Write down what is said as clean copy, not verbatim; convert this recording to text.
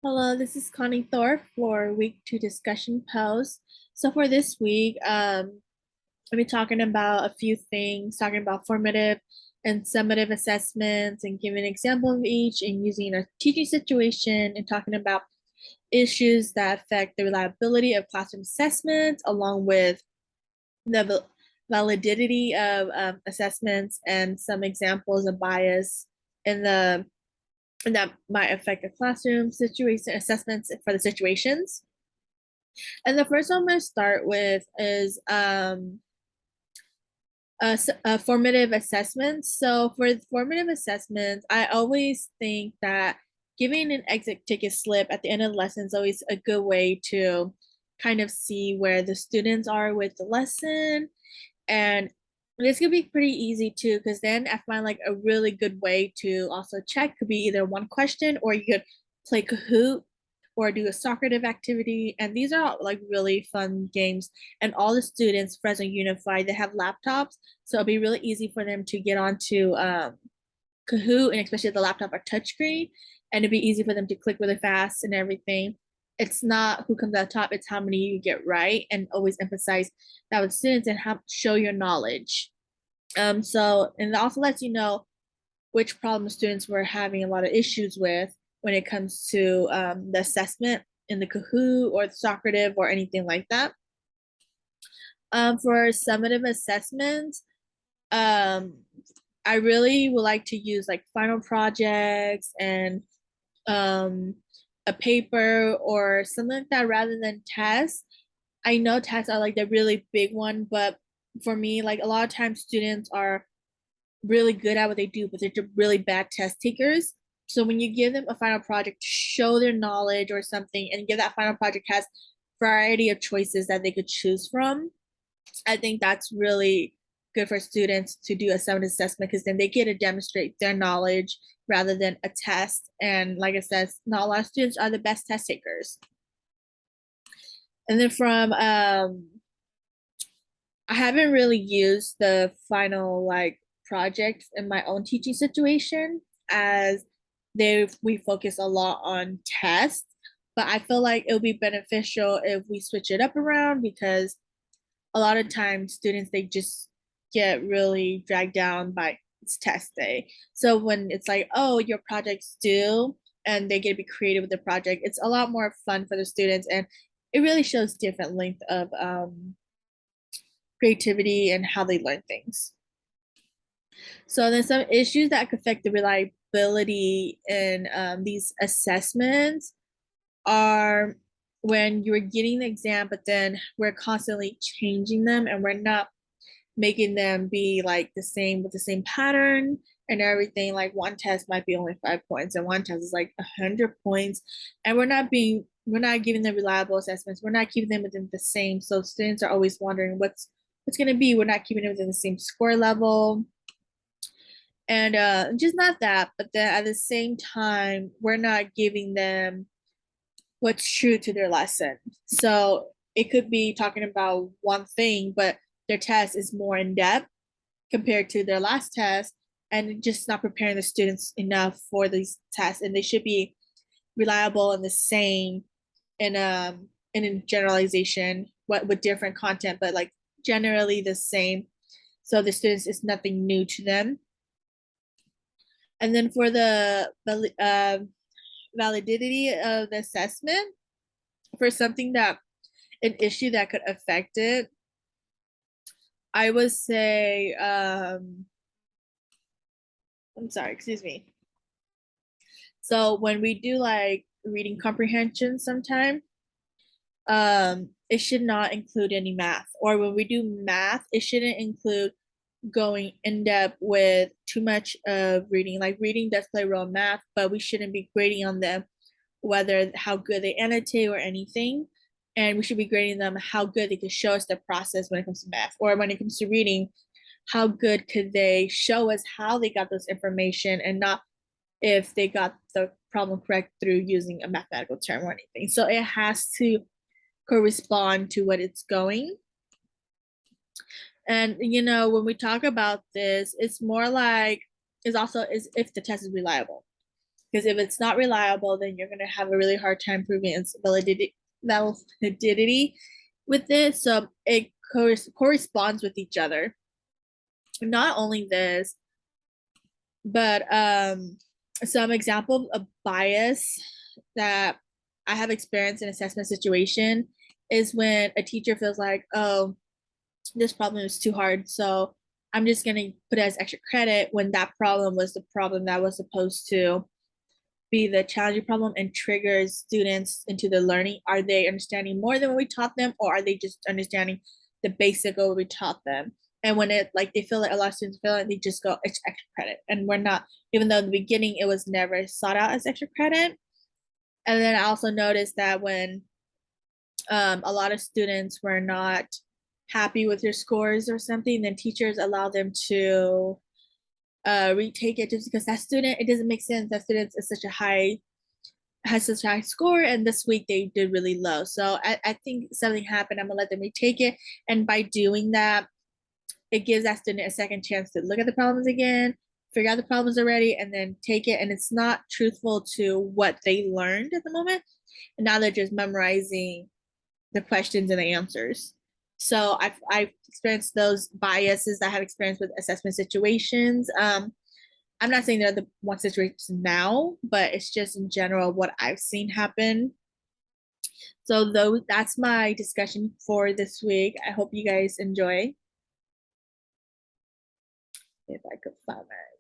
Hello, this is Connie Thorpe for week 2 discussion post. So for this week, I'll be talking about a few things, talking about formative and summative assessments and giving an example of each and using a teaching situation and talking about issues that affect the reliability of classroom assessments along with the validity of assessments and some examples of bias in the and that might affect the classroom situation assessments for the situations. And the first one I'm going to start with is a formative assessments. So for formative assessments, I always think that giving an exit ticket slip at the end of the lesson is always a good way to kind of see where the students are with the lesson. And this could be pretty easy too, because then I find like a really good way to also check could be either one question or you could play Kahoot or do a Socrative activity. And these are all like really fun games. And all the students, Fresno Unified, they have laptops. So it'll be really easy for them to get onto Kahoot, and especially if the laptop are touchscreen. And it'd be easy for them to click really fast and everything. It's not who comes out top, it's how many you get right, and always emphasize that with students and have show your knowledge. So and it also lets you know which problem students were having a lot of issues with when it comes to the assessment in the Kahoot or the Socrative or anything like that. For summative assessments, um, I really would like to use like final projects and um, a paper or something like that rather than tests. I know tests are like the really big one, but for me, like a lot of times students are really good at what they do, but they're just really bad test takers. So when you give them a final project to show their knowledge or something, and give that final project has variety of choices that they could choose from, I think that's really good for students to do a summative assessment because then they get to demonstrate their knowledge rather than a test. And like I said, not a lot of students are the best test takers. And then from I haven't really used the final like project in my own teaching situation as we focus a lot on tests, but I feel like it'll be beneficial if we switch it up around because a lot of times students they just get really dragged down by it's test day. So when it's like, oh, your project's due and they get to be creative with the project, it's a lot more fun for the students and it really shows different length of creativity and how they learn things. So there's some issues that could affect the reliability in these assessments are when you're getting the exam, but then we're constantly changing them and we're not making them be like the same with the same pattern and everything. Like one test might be only 5 points and one test is like 100 points. And we're not giving them reliable assessments. We're not keeping them within the same. So students are always wondering what's gonna be. We're not keeping it within the same score level. And just not that, but then at the same time, we're not giving them what's true to their lesson. So it could be talking about one thing, but their test is more in depth compared to their last test, and just not preparing the students enough for these tests. And they should be reliable and the same in generalization, what with different content, but like generally the same. So the students is nothing new to them. And then for the validity of the assessment, for something that an issue that could affect it, I would say, I'm sorry, excuse me. So when we do like reading comprehension sometime, it should not include any math. Or when we do math, it shouldn't include going in depth with too much of reading. Like reading does play a role in math, but we shouldn't be grading on them whether how good they annotate or anything. And we should be grading them how good they could show us the process when it comes to math, or when it comes to reading, how good could they show us how they got this information and not if they got the problem correct through using a mathematical term or anything. So it has to correspond to what it's going. And when we talk about this, it's more like is also is if the test is reliable. Because if it's not reliable, then you're going to have a really hard time proving its validity with it. So it corresponds with each other. Not only this, but some example of bias that I have experienced in assessment situation is when a teacher feels like, oh, this problem is too hard, so I'm just going to put it as extra credit, when that problem was the problem that was supposed to be the challenging problem and triggers students into the learning. Are they understanding more than what we taught them, or are they just understanding the basic of what we taught them? And when it like they feel like a lot of students feel like they just go, it's extra credit, and we're not, even though in the beginning it was never sought out as extra credit. And then I also noticed that when a lot of students were not happy with their scores or something, then teachers allow them to retake it, just because that student, it doesn't make sense that students is such a high has such a high score, and this week they did really low. So I think something happened. I'm gonna let them retake it, and by doing that, it gives that student a second chance to look at the problems again, figure out the problems already, and then take it. And it's not truthful to what they learned at the moment, and now they're just memorizing the questions and the answers. So I've experienced those biases that I have experienced with assessment situations. I'm not saying they're the one situation now, but it's just in general what I've seen happen. So though that's my discussion for this week. I hope you guys enjoy. If I could find that.